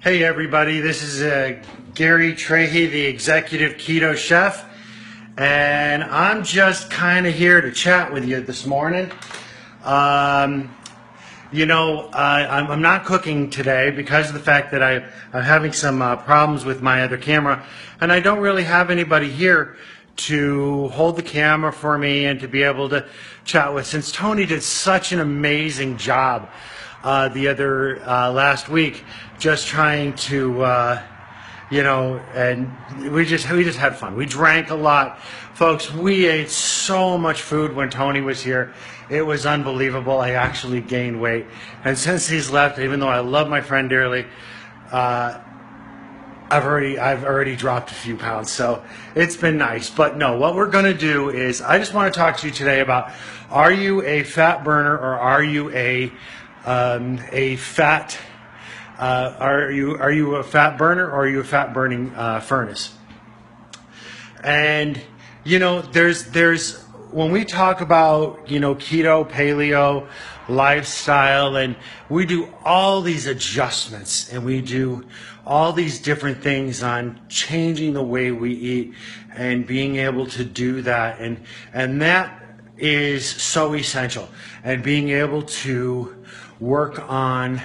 Hey everybody, this is Gary Trahy, the Executive Keto Chef, and I'm just kind of here to chat with you this morning. I'm not cooking today because of the fact that I'm having some problems with my other camera, and I don't really have anybody here to hold the camera for me and to be able to chat with, since Tony did such an amazing job the other last week, just trying to, and we just had fun. We drank a lot, folks. We ate so much food when Tony was here. It was unbelievable. I actually gained weight, and since he's left, even though I love my friend dearly, I've already dropped a few pounds, so it's been nice. But no, what we're going to do is I just want to talk to you today about: are you a fat burner or are you a fat? Are you a fat burner or are you a fat burning furnace? And there's when we talk about keto, paleo, lifestyle, and we do all these adjustments and we do all these different things on changing the way we eat and being able to do that, and that is so essential, and being able to work on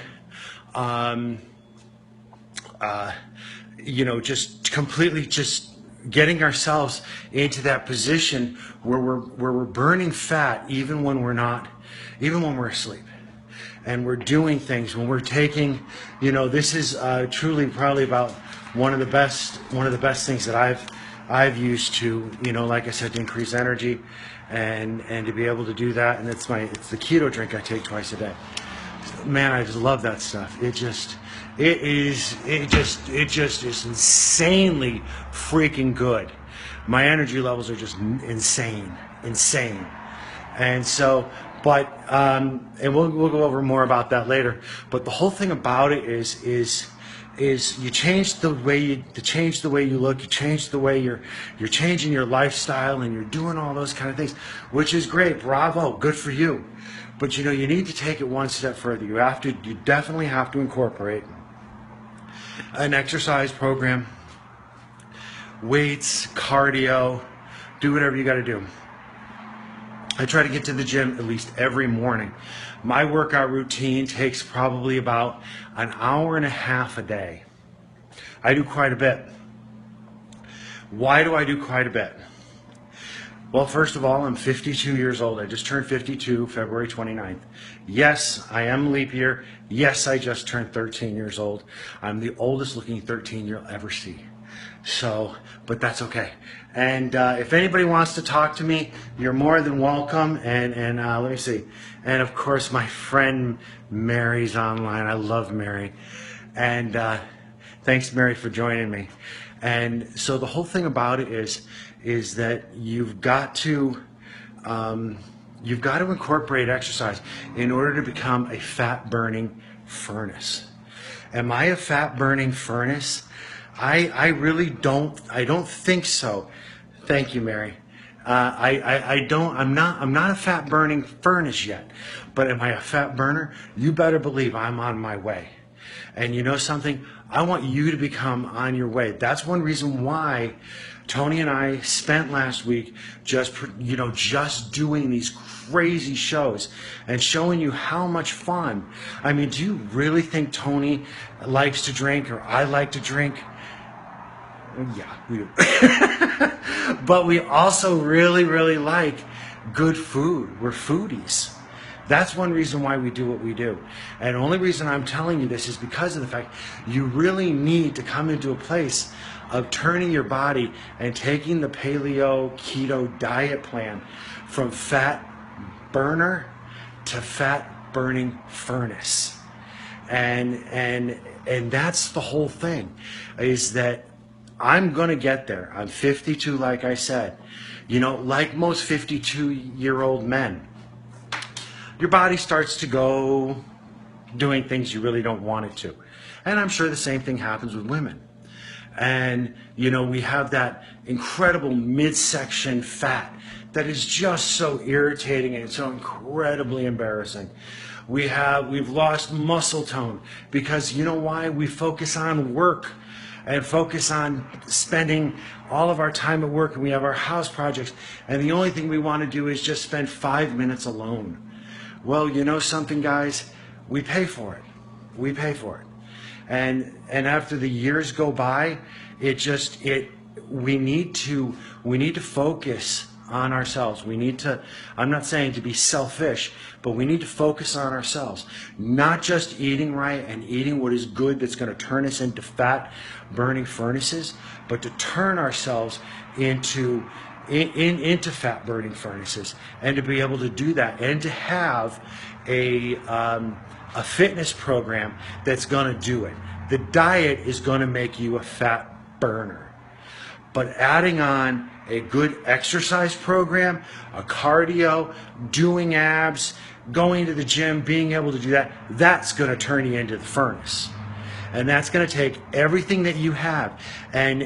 just completely just getting ourselves into that position where we're burning fat even when we're asleep, and we're doing things when we're taking, this is truly probably about one of the best things that I've used to, like I said, to increase energy and to be able to do that. And it's the keto drink I take twice a day. Man, I just love that stuff. It just is insanely freaking good. My energy levels are just insane. And so, but and we'll go over more about that later. But the whole thing about it is you change the way you look, you change the way you're changing your lifestyle, and you're doing all those kind of things, which is great. Bravo, good for you. But you need to take it one step further. You definitely have to incorporate an exercise program, weights, cardio, do whatever you got to do. I try to get to the gym at least every morning. My workout routine takes probably about an hour and a half a day. I do quite a bit. Why do I do quite a bit? Well, first of all, I'm 52 years old. I just turned 52 February 29th. Yes, I am leap year. Yes, I just turned 13 years old. I'm the oldest looking 13 you'll ever see. So, but that's okay. And if anybody wants to talk to me, you're more than welcome. And let me see. And of course, my friend Mary's online. I love Mary. And thanks, Mary, for joining me. And so the whole thing about it is that you've got to incorporate exercise in order to become a fat burning furnace. Am I a fat burning furnace? I really don't. I don't think so. Thank you, Mary. I'm not a fat burning furnace yet, but am I a fat burner? You better believe I'm on my way. And you know something? I want you to become on your way. That's one reason why Tony and I spent last week just doing these crazy shows and showing you how much fun. I mean, do you really think Tony likes to drink or I like to drink? Yeah, we do. But we also really, really like good food. We're foodies. That's one reason why we do what we do. And the only reason I'm telling you this is because of the fact you really need to come into a place of turning your body and taking the paleo keto diet plan from fat burner to fat burning furnace. And that's the whole thing, is that I'm going to get there. I'm 52, like I said. Like most 52-year-old men, your body starts to go doing things you really don't want it to. And I'm sure the same thing happens with women. And, we have that incredible midsection fat that is just so irritating and so incredibly embarrassing. We've lost muscle tone because you know why? We focus on work and focus on spending all of our time at work, and we have our house projects, and the only thing we want to do is just spend 5 minutes alone. Well, you know something, guys? We pay for it. We pay for it. And after the years go by, we need to focus on ourselves. We need to, I'm not saying to be selfish, but we need to focus on ourselves. Not just eating right and eating what is good that's going to turn us into fat burning furnaces, but to turn ourselves into fat burning furnaces, and to be able to do that, and to have a fitness program that's going to do it. The diet is going to make you a fat burner, but adding on a good exercise program, a cardio, doing abs, going to the gym, being able to do that, that's going to turn you into the furnace. And that's going to take everything that you have, and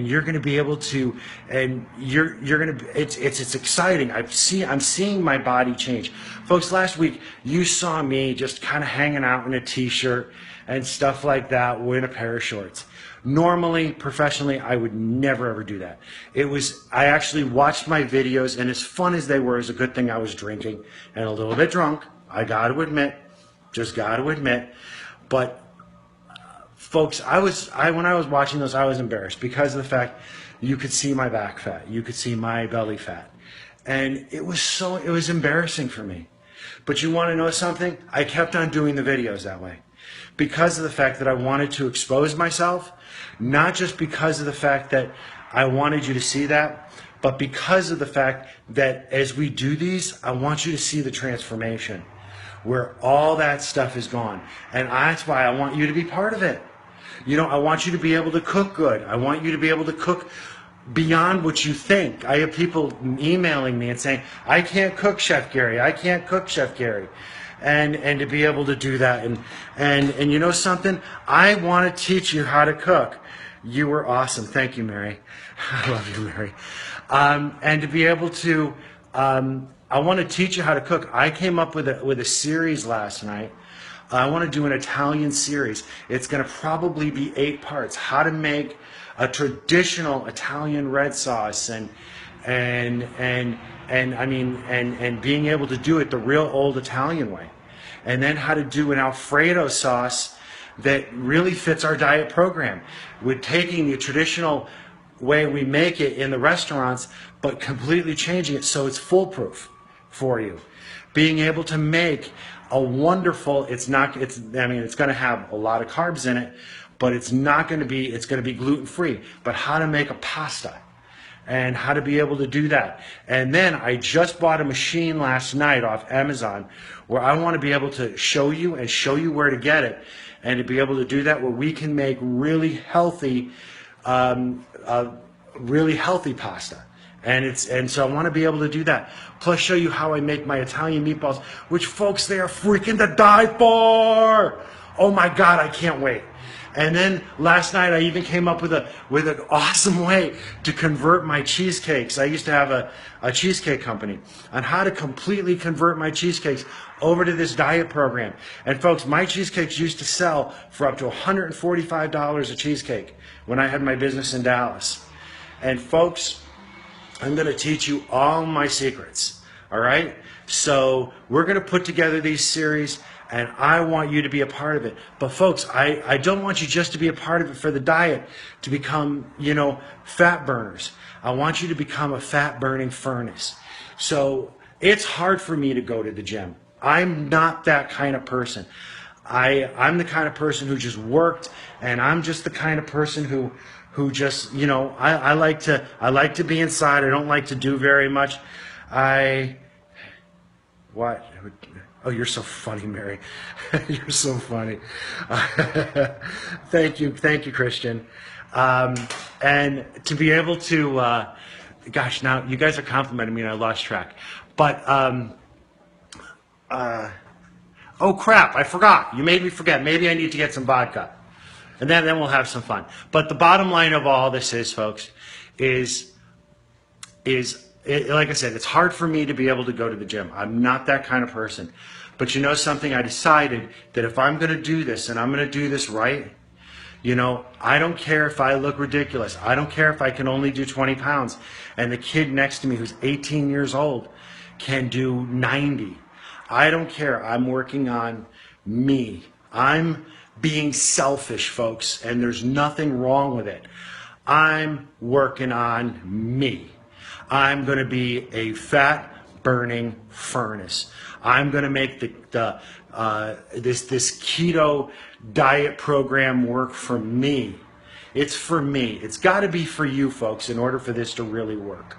you're going to be able to, and you're going to. It's exciting. I'm seeing my body change, folks. Last week you saw me just kind of hanging out in a t-shirt and stuff like that, with a pair of shorts. Normally, professionally, I would never ever do that. I actually watched my videos, and as fun as they were, it's a good thing I was drinking and a little bit drunk. I got to admit, but. Folks, when I was watching those, I was embarrassed because of the fact you could see my back fat, you could see my belly fat, and it was embarrassing for me. But you want to know something? I kept on doing the videos that way because of the fact that I wanted to expose myself, not just because of the fact that I wanted you to see that, but because of the fact that as we do these, I want you to see the transformation where all that stuff is gone, and that's why I want you to be part of it. You know, I want you to be able to cook good. I want you to be able to cook beyond what you think. I have people emailing me and saying, I can't cook, Chef Gary. I can't cook, Chef Gary. And to be able to do that. And you know something? I want to teach you how to cook. You were awesome. Thank you, Mary. I love you, Mary. And to be able to, I want to teach you how to cook. I came up with a series last night. I want to do an Italian series. It's going to probably be 8 parts. How to make a traditional Italian red sauce, and being able to do it the real old Italian way, and then how to do an Alfredo sauce that really fits our diet program. We're taking the traditional way we make it in the restaurants, but completely changing it so it's foolproof for you. Being able to make a wonderful, it's going to have a lot of carbs in it, but it's going to be gluten-free. But how to make a pasta and how to be able to do that. And then I just bought a machine last night off Amazon where I want to be able to show you where to get it, and to be able to do that where we can make really healthy pasta. And so I want to be able to do that. Plus show you how I make my Italian meatballs, which, folks, they are freaking to die for. Oh my God, I can't wait. And then last night I even came up with an awesome way to convert my cheesecakes. I used to have a cheesecake company, on how to completely convert my cheesecakes over to this diet program. And folks, my cheesecakes used to sell for up to $145 a cheesecake when I had my business in Dallas. And folks, I'm going to teach you all my secrets, all right? So we're going to put together these series, and I want you to be a part of it. But folks, I don't want you just to be a part of it for the diet, to become, fat burners. I want you to become a fat burning furnace. So it's hard for me to go to the gym. I'm not that kind of person. I'm the kind of person who just worked, and I'm just the kind of person who just, I like to be inside. I don't like to do very much. What? Oh, you're so funny, Mary. You're so funny. Thank you, Christian. And to be able to, gosh, now you guys are complimenting me and I lost track. But, oh crap, I forgot. You made me forget. Maybe I need to get some vodka. And then we'll have some fun. But the bottom line of all this is, folks, is like I said, it's hard for me to be able to go to the gym. I'm not that kind of person. But you know something? I decided that if I'm going to do this and I'm going to do this right, you know, I don't care if I look ridiculous. I don't care if I can only do 20 pounds. And the kid next to me who's 18 years old can do 90. I don't care. I'm working on me. I'm being selfish, folks, and there's nothing wrong with it. I'm working on me. I'm going to be a fat burning furnace. I'm going to make this keto diet program work for me. It's for me. It's got to be for you folks in order for this to really work.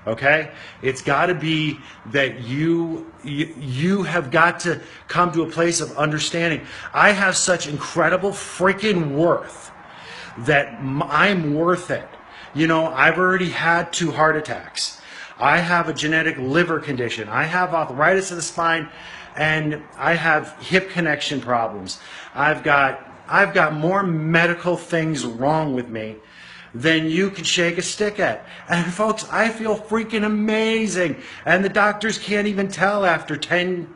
Okay? It's got to be that you have got to come to a place of understanding. I have such incredible freaking worth that I'm worth it. You know, I've already had 2 heart attacks. I have a genetic liver condition. I have arthritis of the spine, and I have hip connection problems. I've got more medical things wrong with me than you can shake a stick at. And folks, I feel freaking amazing. And the doctors can't even tell after 10,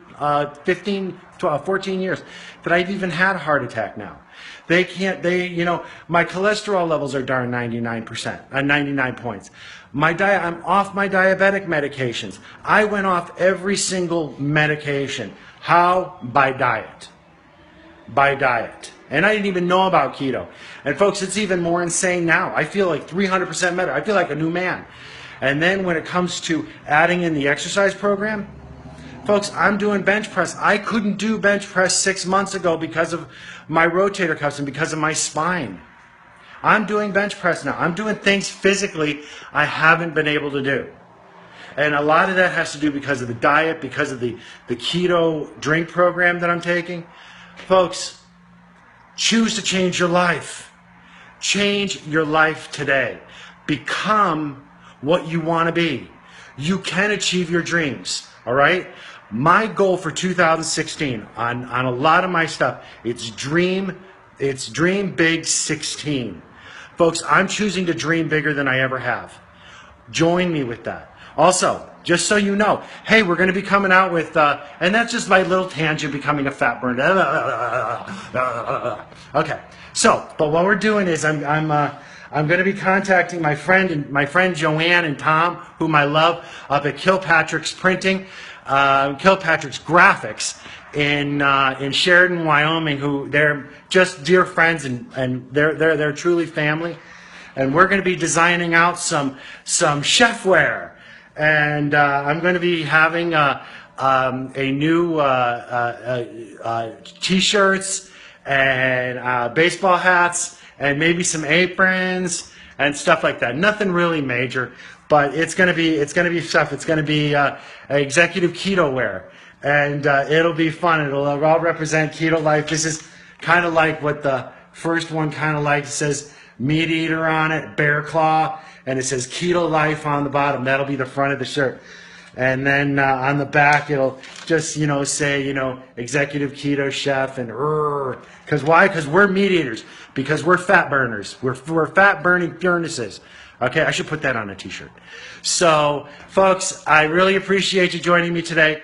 15, 12, 14 years that I've even had a heart attack now. They can't, you know, my cholesterol levels are darn 99%, 99 points. I'm off my diabetic medications. I went off every single medication. How? By diet. By diet. And I didn't even know about keto. And folks, it's even more insane now. I feel like 300% better. I feel like a new man. And then when it comes to adding in the exercise program, folks, I'm doing bench press. I couldn't do bench press 6 months ago because of my rotator cuffs and because of my spine. I'm doing bench press now. I'm doing things physically I haven't been able to do. And a lot of that has to do because of the diet, because of the keto drink program that I'm taking. Folks, choose to change your life. Change your life today. Become what you want to be. You can achieve your dreams, all right? My goal for 2016 on a lot of my stuff, it's dream big 16. Folks, I'm choosing to dream bigger than I ever have. Join me with that. Also, just so you know, hey, we're going to be coming out with, and that's just my little tangent, becoming a fat burner. Okay, so, but what we're doing is I'm going to be contacting my friend Joanne and Tom, whom I love, up at Kilpatrick's Printing, Kilpatrick's Graphics in Sheridan, Wyoming. Who they're just dear friends, and they're truly family. And we're going to be designing out some chefware, and I'm going to be having a new t-shirts and baseball hats and maybe some aprons and stuff like that. Nothing really major, but it's going to be stuff. It's going to be executive keto wear, and it'll be fun. It'll all represent keto life. This is kind of like what the first one kind of like. It says meat eater on it, bear claw, and it says keto life on the bottom. That'll be the front of the shirt. And then on the back, it'll just, say, executive keto chef, and because why? Because we're meat eaters. Because we're fat burners. We're fat burning furnaces. Okay, I should put that on a t-shirt. So, folks, I really appreciate you joining me today.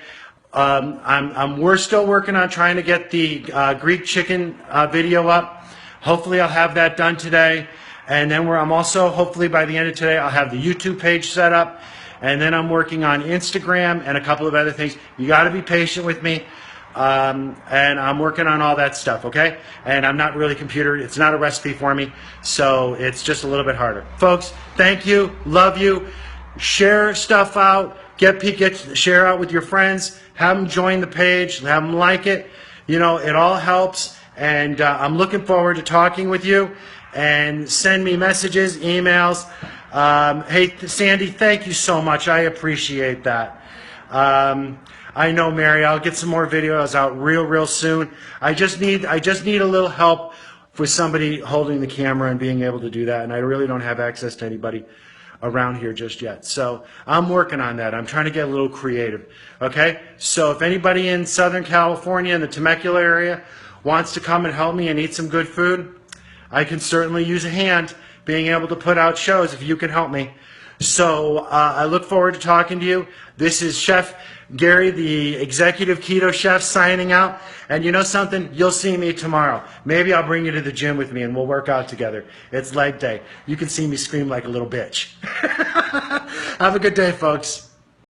We're still working on trying to get the Greek chicken video up. Hopefully I'll have that done today. And then I'm also, hopefully by the end of today, I'll have the YouTube page set up. And then I'm working on Instagram and a couple of other things. You got to be patient with me. And I'm working on all that stuff, okay? And I'm not really computer. It's not a recipe for me. So it's just a little bit harder. Folks, thank you. Love you. Share stuff out. Share out with your friends. Have them join the page. Have them like it. It all helps. And I'm looking forward to talking with you. And send me messages, emails. Hey, Sandy, thank you so much. I appreciate that. I know, Mary, I'll get some more videos out real soon. I just need a little help with somebody holding the camera and being able to do that. And I really don't have access to anybody around here just yet. So I'm working on that. I'm trying to get a little creative. Okay? So if anybody in Southern California in the Temecula area wants to come and help me and eat some good food, I can certainly use a hand being able to put out shows if you can help me. So I look forward to talking to you. This is Chef Gary, the executive keto chef, signing out. And you know something? You'll see me tomorrow. Maybe I'll bring you to the gym with me and we'll work out together. It's leg day. You can see me scream like a little bitch. Have a good day, folks.